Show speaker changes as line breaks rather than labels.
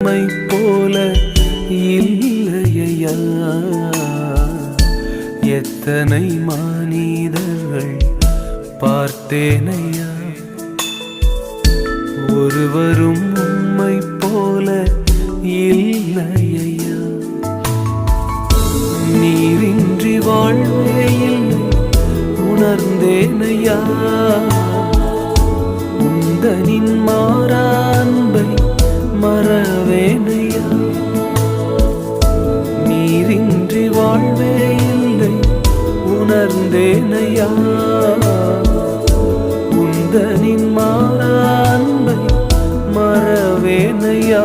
உம்மை போல இல்லையா. எத்தனை மனிதர்கள் பார்த்தேனையா, ஒருவரும் உம்மை போல இல்லையா. நீரின்றி வாழ்வே இல்லை உணர்ந்தேனையா. உந்தனின் மாறா அன்பை மறவேனையா. நீரின்றி வாழ்வே இல்லை உணர்ந்தேனையா. உந்தனின் மாறா அன்பை மறவேனையா.